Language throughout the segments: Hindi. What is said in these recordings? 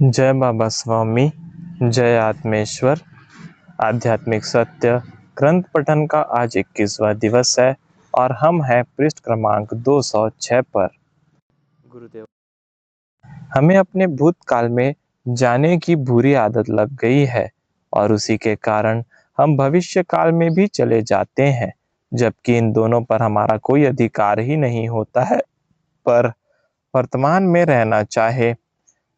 जय बाबा स्वामी, जय आत्मेश्वर। आध्यात्मिक सत्य ग्रंथ पठन का आज 21वां दिवस है और हम हैं पृष्ठ क्रमांक 206 पर। गुरुदेव, हमें अपने भूतकाल में जाने की बुरी आदत लग गई है और उसी के कारण हम भविष्य काल में भी चले जाते हैं, जबकि इन दोनों पर हमारा कोई अधिकार ही नहीं होता है। पर वर्तमान में रहना चाहे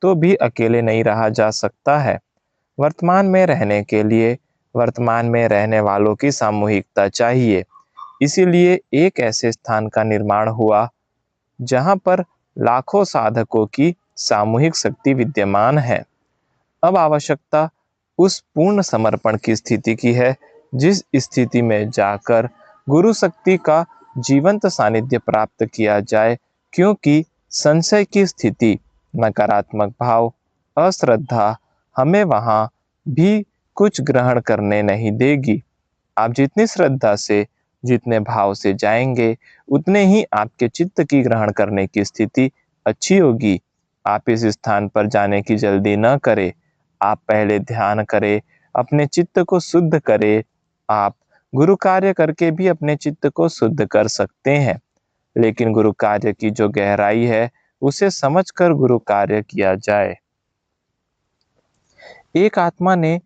तो भी अकेले नहीं रहा जा सकता है। वर्तमान में रहने के लिए वर्तमान में रहने वालों की सामूहिकता चाहिए। इसीलिए एक ऐसे स्थान का निर्माण हुआ जहां पर लाखों साधकों की सामूहिक शक्ति विद्यमान है। अब आवश्यकता उस पूर्ण समर्पण की स्थिति की है, जिस स्थिति में जाकर गुरु शक्ति का जीवंत सानिध्य प्राप्त किया जाए, क्योंकि संशय की स्थिति, नकारात्मक भाव, अश्रद्धा हमें वहां भी कुछ ग्रहण करने नहीं देगी। आप जितनी श्रद्धा से, जितने भाव से जाएंगे, उतने ही आपके चित्त की ग्रहण करने की स्थिति अच्छी होगी। आप इस स्थान पर जाने की जल्दी न करें। आप पहले ध्यान करें, अपने चित्त को शुद्ध करें। आप गुरु कार्य करके भी अपने चित्त को शुद्ध कर सकते हैं, लेकिन गुरु कार्य की जो गहराई है, उसे समझकर गुरु कार्य किया जाए। एक आत्मा ने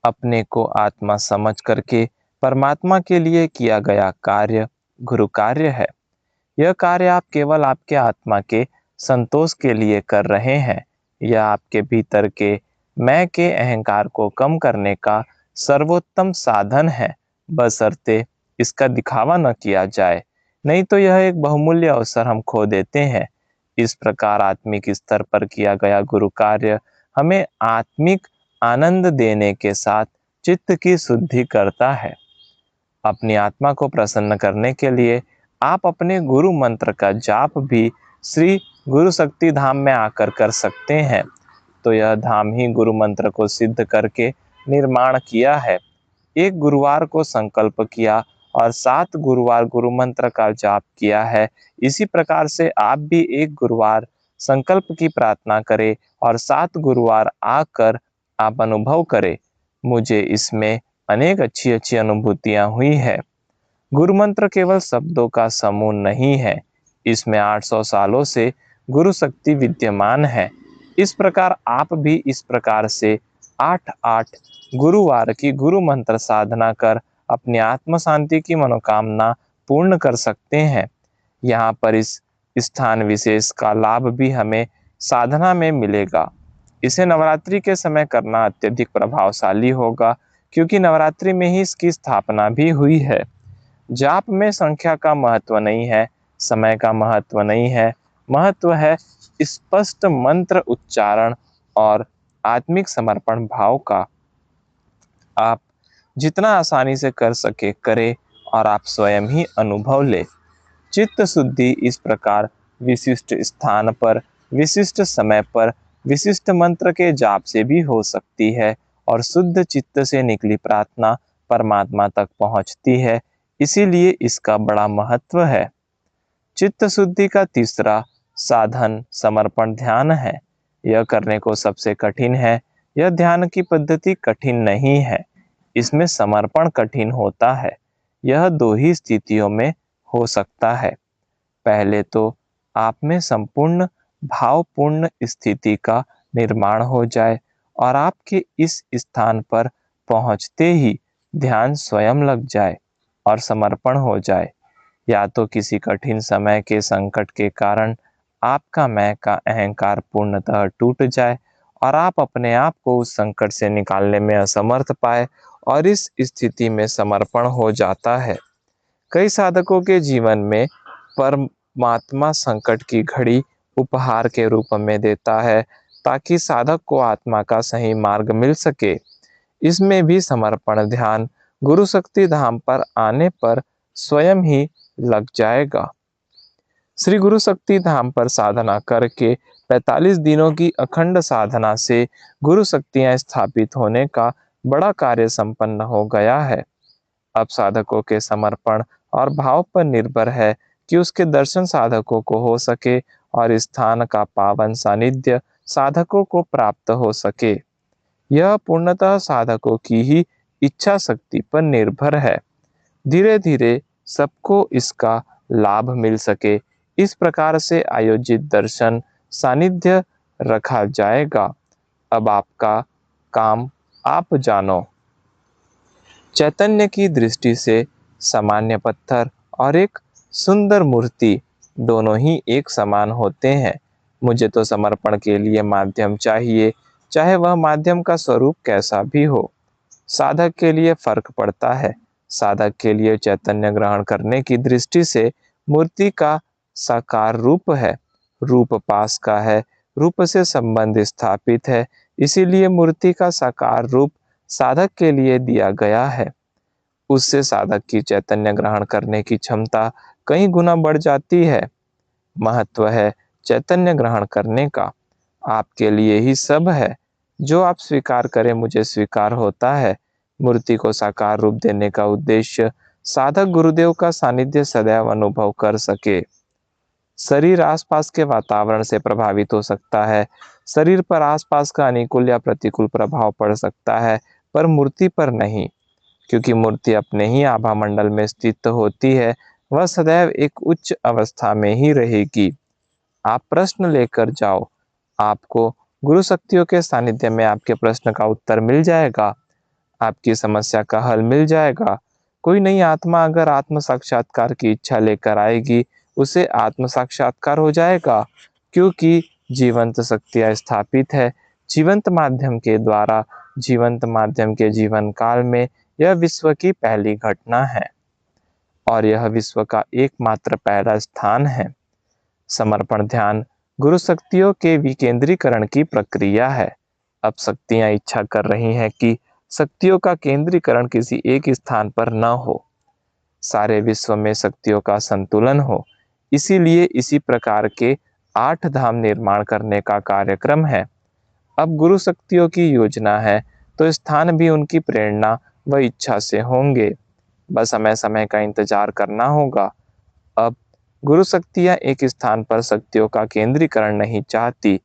अपने को आत्मा समझ करके परमात्मा के लिए किया गया कार्य गुरु कार्य है। यह कार्य आप केवल आपके आत्मा के संतोष के लिए कर रहे हैं। यह आपके भीतर के मैं के अहंकार को कम करने का सर्वोत्तम साधन है, बशर्ते इसका दिखावा न किया जाए, नहीं तो यह एक बहुमूल्य अवसर हम खो देते हैं। इस प्रकार आत्मिक स्तर पर किया गया गुरु कार्य हमें आत्मिक आनंद देने के साथ चित्त की शुद्धि करता है। अपनी आत्मा को प्रसन्न करने के लिए आप अपने गुरु मंत्र का जाप भी श्री गुरु शक्ति धाम में आकर कर सकते हैं। तो यह धाम ही गुरु मंत्र को सिद्ध करके निर्माण किया है। एक गुरुवार को संकल्प किया और 7 गुरुवार गुरु मंत्र का जाप किया है। इसी प्रकार से आप भी एक गुरुवार संकल्प की प्रार्थना करें और 7 गुरुवार आकर आप अनुभव करें। मुझे इसमें अनेक अच्छी अच्छी अनुभूतियां हुई है। गुरु मंत्र केवल शब्दों का समूह नहीं है, इसमें 800 सालों से गुरु शक्ति विद्यमान है। इस प्रकार आप भी इस प्रकार से 8-8 गुरुवार की गुरु मंत्र साधना कर अपनी आत्म शांति की मनोकामना पूर्ण कर सकते हैं। यहाँ पर इस स्थान विशेष का लाभ भी हमें साधना में मिलेगा। इसे नवरात्रि के समय करना अत्यधिक प्रभावशाली होगा, क्योंकि नवरात्रि में ही इसकी स्थापना भी हुई है। जाप में संख्या का महत्व नहीं है, समय का महत्व नहीं है, महत्व है स्पष्ट मंत्र उच्चारण और आत्मिक समर्पण भाव का। आप जितना आसानी से कर सके करें और आप स्वयं ही अनुभव ले। चित्त शुद्धि इस प्रकार विशिष्ट स्थान पर, विशिष्ट समय पर, विशिष्ट मंत्र के जाप से भी हो सकती है और शुद्ध चित्त से निकली प्रार्थना परमात्मा तक पहुंचती है। इसीलिए इसका बड़ा महत्व है। चित्त शुद्धि का तीसरा साधन समर्पण ध्यान है। यह करने को सबसे कठिन है। यह ध्यान की पद्धति कठिन नहीं है, इसमें समर्पण कठिन होता है। यह 2 ही स्थितियों में हो सकता है। पहले तो आप में संपूर्ण भावपूर्ण स्थिति का निर्माण हो जाए और आपके इस स्थान पर पहुंचते ही ध्यान स्वयं लग जाए और समर्पण हो जाए। या तो किसी कठिन समय के संकट के कारण आपका मैं का अहंकार पूर्णतः टूट जाए और आप अपने आप को उस संकट से निकालने में असमर्थ पाए और इस स्थिति में समर्पण हो जाता है। कई साधकों के जीवन में परमात्मा संकट की घड़ी उपहार के रूप में देता है, ताकि साधक को आत्मा का सही मार्ग मिल सके। इसमें भी समर्पण ध्यान गुरु शक्ति धाम पर आने पर स्वयं ही लग जाएगा। श्री गुरु शक्ति धाम पर साधना करके 45 दिनों की अखंड साधना से गुरु शक्तियां स्थापित होने का बड़ा कार्य संपन्न हो गया है। अब साधकों के समर्पण और भाव पर निर्भर है कि उसके दर्शन साधकों को हो सके और स्थान का पावन सानिध्य साधकों को प्राप्त हो सके। यह पूर्णतः साधकों की ही इच्छा शक्ति पर निर्भर है। धीरे धीरे सबको इसका लाभ मिल सके, इस प्रकार से आयोजित दर्शन सानिध्य रखा जाएगा। अब आपका काम आप जानो। चैतन्य की दृष्टि से सामान्य पत्थर और एक सुंदर मूर्ति दोनों ही एक समान होते हैं। मुझे तो समर्पण के लिए माध्यम चाहिए, चाहे वह माध्यम का स्वरूप कैसा भी हो। साधक के लिए फर्क पड़ता है। साधक के लिए चैतन्य ग्रहण करने की दृष्टि से मूर्ति का साकार रूप है, रूप पास का है, रूप से संबंध स्थापित है, इसीलिए मूर्ति का साकार रूप साधक के लिए दिया गया है। उससे साधक की चैतन्य ग्रहण करने की क्षमता कई गुना बढ़ जाती है। महत्व है चैतन्य ग्रहण करने का। आपके लिए ही सब है। जो आप स्वीकार करें मुझे स्वीकार होता है। मूर्ति को साकार रूप देने का उद्देश्य साधक गुरुदेव का सानिध्य सदैव अनुभव कर सके। शरीर आसपास के वातावरण से प्रभावित हो सकता है। शरीर पर आसपास का अनुकूल या प्रतिकूल प्रभाव पड़ सकता है, पर मूर्ति पर नहीं, क्योंकि मूर्ति अपने ही आभा मंडल में स्थित होती है। वह सदैव एक उच्च अवस्था में ही रहेगी। आप प्रश्न लेकर जाओ, आपको गुरु शक्तियों के सानिध्य में आपके प्रश्न का उत्तर मिल जाएगा, आपकी समस्या का हल मिल जाएगा। कोई नई आत्मा अगर आत्म साक्षात्कार की इच्छा लेकर आएगी, उसे आत्म साक्षात्कार हो जाएगा, क्योंकि जीवंत शक्तियाँ स्थापित है। जीवंत माध्यम के द्वारा, जीवंत माध्यम के जीवन काल में यह विश्व की पहली घटना है और यह विश्व का एकमात्र पहला स्थान है। समर्पण ध्यान गुरु शक्तियों के विकेंद्रीकरण की प्रक्रिया है। अब शक्तियां इच्छा कर रही हैं कि शक्तियों का केंद्रीकरण किसी एक स्थान पर न हो, सारे विश्व में शक्तियों का संतुलन हो। इसीलिए इसी प्रकार के 8 धाम निर्माण करने का कार्यक्रम है। अब गुरु शक्तियों की योजना है, तो स्थान भी उनकी प्रेरणा व इच्छा से होंगे। बस हमें समय का इंतजार करना होगा। अब गुरु शक्तियां एक स्थान पर शक्तियों का केंद्रीकरण नहीं चाहती।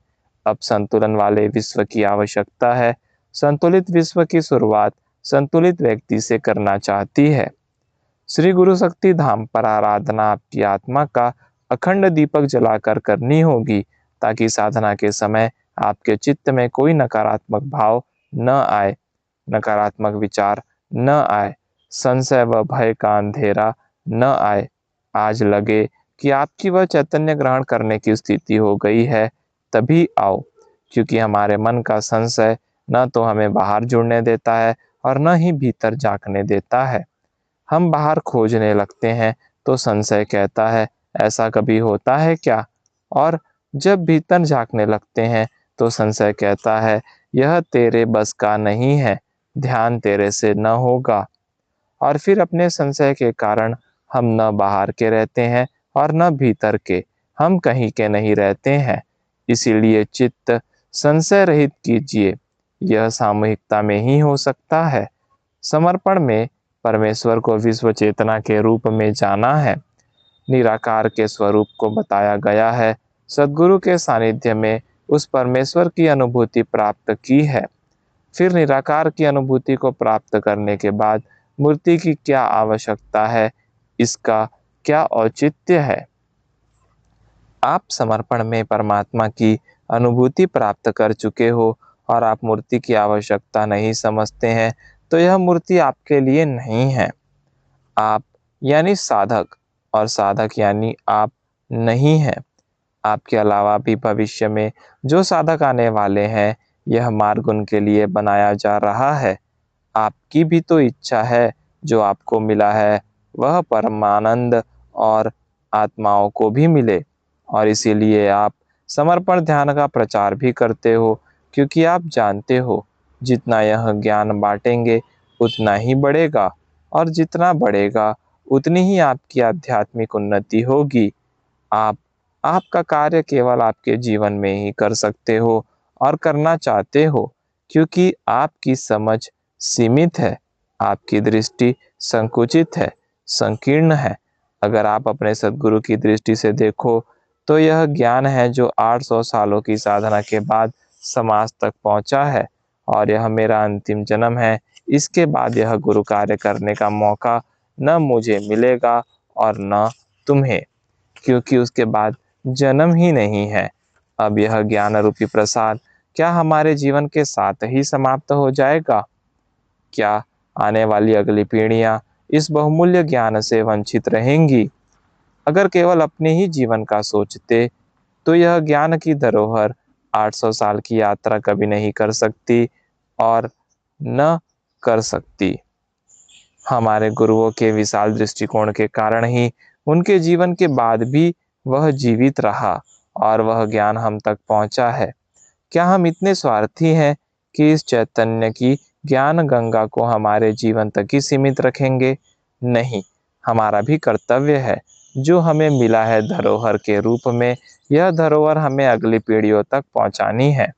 अब संतुलन वाले विश्व की आवश्यकता है। संतुलित विश्व की शुरुआत संतुलित व्यक्ति से करना चाहती है। श्री गुरु शक्ति धाम पर आराधना आपकी आत्मा का अखंड दीपक जलाकर करनी होगी, ताकि साधना के समय आपके चित्त में कोई नकारात्मक भाव न आए, नकारात्मक विचार न आए, संशय व भय का अंधेरा न आए। आज लगे कि आपकी वह चैतन्य ग्रहण करने की स्थिति हो गई है, तभी आओ, क्योंकि हमारे मन का संशय न तो हमें बाहर जुड़ने देता है और न ही भीतर झांकने देता है। हम बाहर खोजने लगते हैं तो संशय कहता है, ऐसा कभी होता है क्या? और जब भीतर झांकने लगते हैं तो संशय कहता है, यह तेरे बस का नहीं है, ध्यान तेरे से न होगा। और फिर अपने संशय के कारण हम न बाहर के रहते हैं और न भीतर के, हम कहीं के नहीं रहते हैं। इसीलिए चित्त संशय रहित कीजिए। यह सामूहिकता में ही हो सकता है। समर्पण में परमेश्वर को विश्व चेतना के रूप में जाना है। निराकार के स्वरूप को बताया गया है। सद्गुरु के सानिध्य में उस परमेश्वर की अनुभूति प्राप्त की है। फिर निराकार की अनुभूति को प्राप्त करने के बाद मूर्ति की क्या आवश्यकता है, इसका क्या औचित्य है? आप समर्पण में परमात्मा की अनुभूति प्राप्त कर चुके हो और आप मूर्ति की आवश्यकता नहीं समझते हैं, तो यह मूर्ति आपके लिए नहीं है। आप यानी साधक और साधक यानी आप नहीं है। आपके अलावा भी भविष्य में जो साधक आने वाले हैं, यह मार्ग उनके लिए बनाया जा रहा है। आपकी भी तो इच्छा है, जो आपको मिला है वह परमानंद और आत्माओं को भी मिले, और इसीलिए आप समर्पण ध्यान का प्रचार भी करते हो, क्योंकि आप जानते हो जितना यह ज्ञान बांटेंगे उतना ही बढ़ेगा, और जितना बढ़ेगा उतनी ही आपकी आध्यात्मिक उन्नति होगी। आप आपका कार्य केवल आपके जीवन में ही कर सकते हो और करना चाहते हो, क्योंकि आपकी समझ सीमित है, आपकी दृष्टि संकुचित है, संकीर्ण है। अगर आप अपने सद्गुरु की दृष्टि से देखो तो यह ज्ञान है जो 800 सालों की साधना के बाद समाज तक पहुंचा है, और यह मेरा अंतिम जन्म है। इसके बाद यह गुरु कार्य करने का मौका न मुझे मिलेगा और न तुम्हें, क्योंकि उसके बाद जन्म ही नहीं है। अब यह ज्ञान रूपी प्रसाद क्या हमारे जीवन के साथ ही समाप्त हो जाएगा? क्या आने वाली अगली पीढ़ियां इस बहुमूल्य ज्ञान से वंचित रहेंगी? अगर केवल अपने ही जीवन का सोचते तो यह ज्ञान की धरोहर 800 साल की यात्रा कभी नहीं कर सकती और न कर सकती। हमारे गुरुओं के विशाल दृष्टिकोण के कारण ही उनके जीवन के बाद भी वह जीवित रहा और वह ज्ञान हम तक पहुंचा है। क्या हम इतने स्वार्थी हैं कि इस चैतन्य की ज्ञान गंगा को हमारे जीवन तक ही सीमित रखेंगे? नहीं, हमारा भी कर्तव्य है। जो हमें मिला है धरोहर के रूप में, यह धरोहर हमें अगली पीढ़ियों तक पहुंचानी है।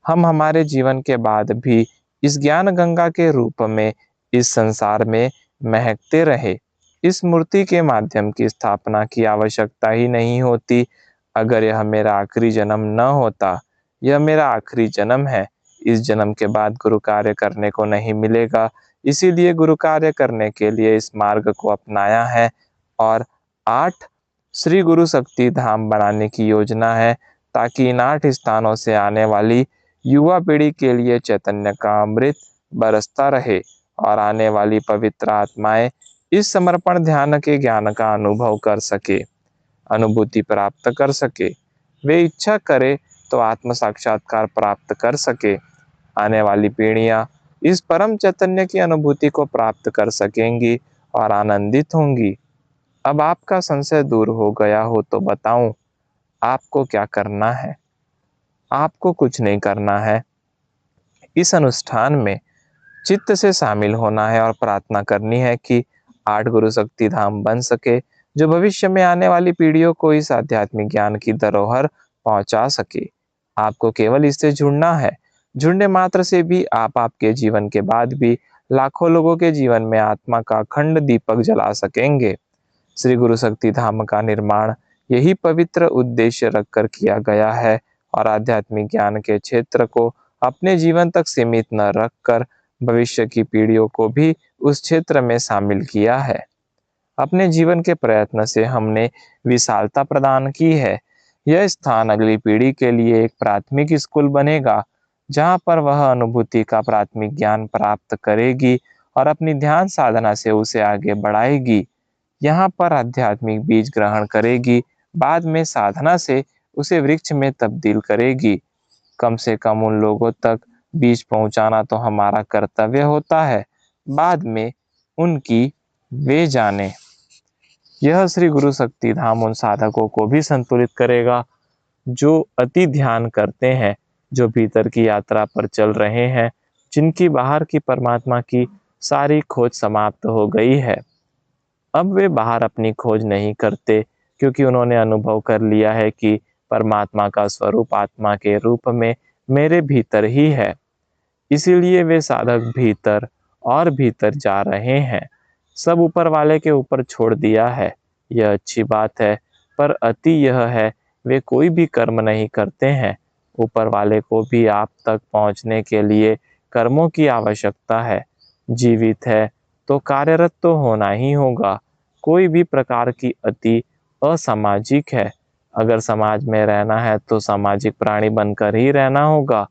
हम हमारे जीवन के बाद भी इस ज्ञान गंगा के रूप में इस संसार में महकते रहे। इस मूर्ति के माध्यम की स्थापना की आवश्यकता ही नहीं होती। अगर यह मेरा आखिरी जन्म न होता, यह मेरा आखिरी जन्म है। इस जन्म के बाद गुरु कार्य करने को नहीं मिलेगा, इसीलिए गुरु कार्य करने के लिए इस मार्ग को अपनाया है और 8 श्री गुरु शक्ति धाम बनाने की योजना है, ताकि इन 8 स्थानों से आने वाली युवा पीढ़ी के लिए चैतन्य का अमृत बरसता रहे और आने वाली पवित्र आत्माएं इस समर्पण ध्यान के ज्ञान का अनुभव कर सके, अनुभूति प्राप्त कर सके। वे इच्छा करे तो आत्म साक्षात्कार प्राप्त कर सके। आने वाली पीढ़ियां इस परम चैतन्य की अनुभूति को प्राप्त कर सकेंगी और आनंदित होंगी। अब आपका संशय दूर हो गया हो तो बताऊं, आपको क्या करना है? आपको कुछ नहीं करना है। इस अनुष्ठान में चित्त से शामिल होना है और प्रार्थना करनी है कि 8 गुरु शक्ति धाम बन सके, जो भविष्य में आने वाली पीढ़ियों को इस आध्यात्मिक ज्ञान की धरोहर पहुंचा सके। आपको केवल इससे जुड़ना है। जुड़ने मात्र से भी आप आपके जीवन के बाद भी लाखों लोगों के जीवन में आत्मा का अखंड दीपक जला सकेंगे। श्री गुरु शक्ति धाम का निर्माण यही पवित्र उद्देश्य रखकर किया गया है और आध्यात्मिक ज्ञान के क्षेत्र को अपने जीवन तक सीमित न रखकर भविष्य की पीढ़ियों को भी उस क्षेत्र में शामिल किया है। अपने जीवन के प्रयत्न से हमने विशालता प्रदान की है। यह स्थान अगली पीढ़ी के लिए एक प्राथमिक स्कूल बनेगा, जहाँ पर वह अनुभूति का प्राथमिक ज्ञान प्राप्त करेगी और अपनी ध्यान साधना से उसे आगे बढ़ाएगी। यहाँ पर आध्यात्मिक बीज ग्रहण करेगी, बाद में साधना से उसे वृक्ष में तब्दील करेगी। कम से कम उन लोगों तक बीज पहुंचाना तो हमारा कर्तव्य होता है, बाद में उनकी वे जाने। यह श्री गुरु शक्ति धाम उन साधकों को भी संतुलित करेगा जो अति ध्यान करते हैं, जो भीतर की यात्रा पर चल रहे हैं, जिनकी बाहर की परमात्मा की सारी खोज समाप्त हो गई है। अब वे बाहर अपनी खोज नहीं करते, क्योंकि उन्होंने अनुभव कर लिया है कि परमात्मा का स्वरूप आत्मा के रूप में मेरे भीतर ही है। इसीलिए वे साधक भीतर और भीतर जा रहे हैं। सब ऊपर वाले के ऊपर छोड़ दिया है, यह अच्छी बात है, पर अति यह है वे कोई भी कर्म नहीं करते हैं। ऊपर वाले को भी आप तक पहुंचने के लिए कर्मों की आवश्यकता है। जीवित है तो कार्यरत तो होना ही होगा। कोई भी प्रकार की अति असामाजिक है। अगर समाज में रहना है तो सामाजिक प्राणी बनकर ही रहना होगा।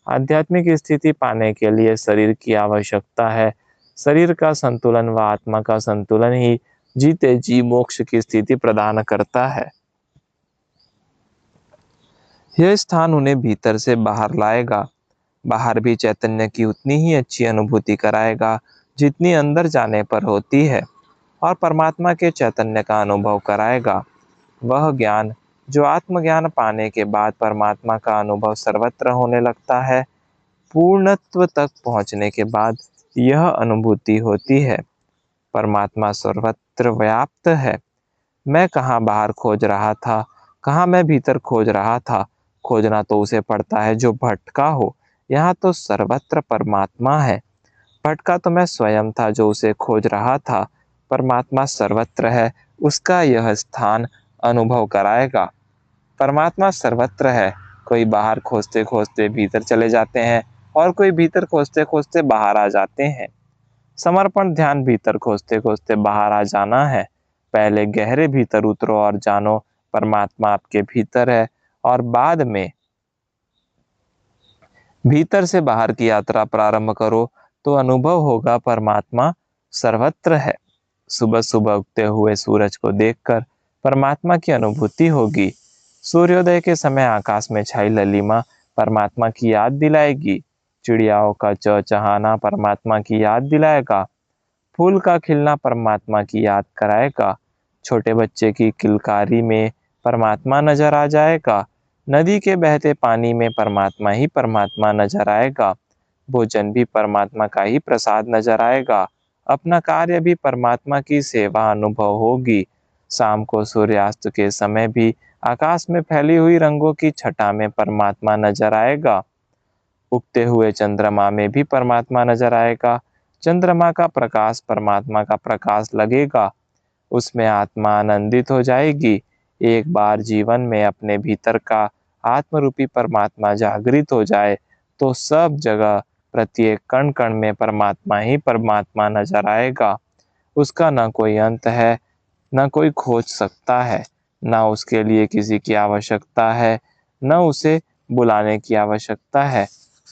आध्यात्मिक स्थिति पाने के लिए शरीर की आवश्यकता है। शरीर का संतुलन व आत्मा का संतुलन ही जीते जी मोक्ष की स्थिति प्रदान करता है। यह स्थान उन्हें भीतर से बाहर लाएगा। बाहर भी चैतन्य की उतनी ही अच्छी अनुभूति कराएगा जितनी अंदर जाने पर होती है, और परमात्मा के चैतन्य का अनुभव कराएगा। वह ज्ञान जो आत्मज्ञान पाने के बाद परमात्मा का अनुभव सर्वत्र होने लगता है, पूर्णत्व तक पहुंचने के बाद यह अनुभूति होती है। परमात्मा सर्वत्र व्याप्त है। मैं कहाँ बाहर खोज रहा था, कहाँ मैं भीतर खोज रहा था। खोजना तो उसे पड़ता है जो भटका हो। यहाँ तो सर्वत्र परमात्मा है। भटका तो मैं स्वयं था जो उसे खोज रहा था। परमात्मा सर्वत्र है, उसका यह स्थान अनुभव कराएगा। परमात्मा सर्वत्र है। कोई बाहर खोजते खोजते भीतर चले जाते हैं और कोई भीतर खोजते खोजते बाहर आ जाते हैं। समर्पण ध्यान भीतर खोजते खोजते बाहर आ जाना है। पहले गहरे भीतर उतरो और जानो परमात्मा आपके भीतर है, और बाद में भीतर से बाहर की यात्रा प्रारंभ करो तो अनुभव होगा परमात्मा सर्वत्र है। सुबह सुबह उगते हुए सूरज को देखकर परमात्मा की अनुभूति होगी। सूर्योदय के समय आकाश में छाई ललिमा परमात्मा की याद दिलाएगी। चिड़ियाओं का चहचहाना परमात्मा की याद दिलाएगा। फूल का खिलना परमात्मा की याद कराएगा। छोटे बच्चे की किलकारी में परमात्मा नजर आ जाएगा। नदी के बहते पानी में परमात्मा ही परमात्मा नजर आएगा। भोजन भी परमात्मा का ही प्रसाद नजर आएगा। अपना कार्य भी परमात्मा की सेवा अनुभव होगी। शाम को सूर्यास्त के समय भी आकाश में फैली हुई रंगों की छटा में परमात्मा नजर आएगा। उगते हुए चंद्रमा में भी परमात्मा नजर आएगा। चंद्रमा का प्रकाश परमात्मा का प्रकाश लगेगा। उसमें आत्मा आनंदित हो जाएगी। एक बार जीवन में अपने भीतर का आत्मरूपी परमात्मा जागृत हो जाए तो सब जगह प्रत्येक कण कण में परमात्मा ही परमात्मा नजर आएगा। उसका न कोई अंत है, न कोई खोज सकता है, न उसके लिए किसी की आवश्यकता है, न उसे बुलाने की आवश्यकता है।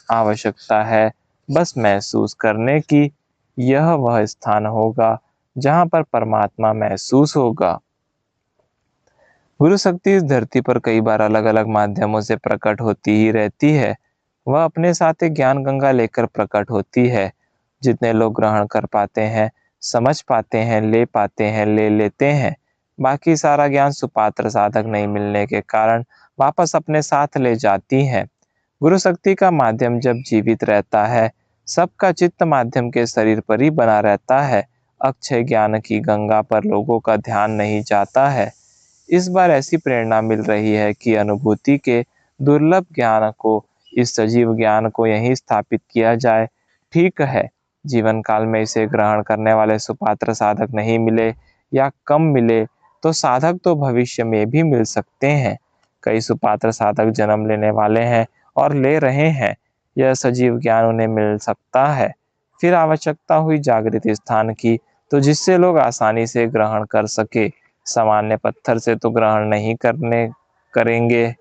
आवश्यकता है बस महसूस करने की। यह वह स्थान होगा जहाँ पर परमात्मा महसूस होगा। गुरु शक्ति इस धरती पर कई बार अलग अलग माध्यमों से प्रकट होती ही रहती है। वह अपने साथ एक ज्ञान गंगा लेकर प्रकट होती है। जितने लोग ग्रहण कर पाते हैं, समझ पाते हैं, ले पाते हैं, ले लेते हैं। बाकी सारा ज्ञान सुपात्र साधक नहीं मिलने के कारण वापस अपने साथ ले जाती है। गुरु शक्ति का माध्यम जब जीवित रहता है, सबका चित्त माध्यम के शरीर पर ही बना रहता है। अक्षय ज्ञान की गंगा पर लोगों का ध्यान नहीं जाता है। इस बार ऐसी प्रेरणा मिल रही है कि अनुभूति के दुर्लभ ज्ञान को, इस सजीव ज्ञान को यहीं स्थापित किया जाए। ठीक है, जीवन काल में इसे ग्रहण करने वाले सुपात्र साधक नहीं मिले या कम मिले तो साधक तो भविष्य में भी मिल सकते हैं। कई सुपात्र साधक जन्म लेने वाले हैं और ले रहे हैं। यह सजीव ज्ञान उन्हें मिल सकता है। फिर आवश्यकता हुई जागृत स्थान की, तो जिससे लोग आसानी से ग्रहण कर सके। सामान्य पत्थर से तो ग्रहण नहीं करेंगे।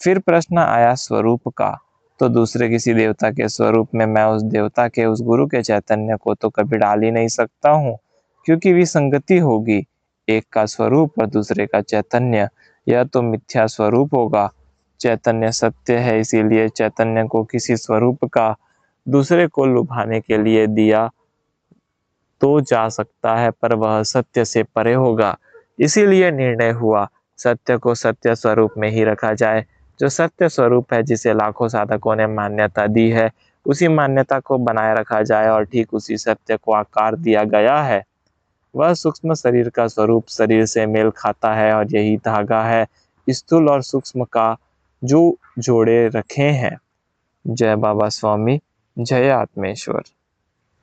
फिर प्रश्न आया स्वरूप का, तो दूसरे किसी देवता के स्वरूप में मैं उस देवता के, उस गुरु के चैतन्य को तो कभी डाल ही नहीं सकता हूँ, क्योंकि विसंगति होगी। एक का स्वरूप और दूसरे का चैतन्य, यह तो मिथ्या स्वरूप होगा। चैतन्य सत्य है, इसीलिए चैतन्य को किसी स्वरूप का दूसरे को लुभाने के लिए दिया तो जा सकता है, पर वह सत्य से परे होगा। इसीलिए निर्णय हुआ सत्य को सत्य स्वरूप में ही रखा जाए। जो सत्य स्वरूप है, जिसे लाखों साधकों ने मान्यता दी है, उसी मान्यता को बनाए रखा जाए और ठीक उसी सत्य को आकार दिया गया है। वह सूक्ष्म शरीर का स्वरूप शरीर से मेल खाता है, और यही धागा है स्थूल और सूक्ष्म का जो जोड़े रखे हैं। जय बाबा स्वामी, जय आत्मेश्वर।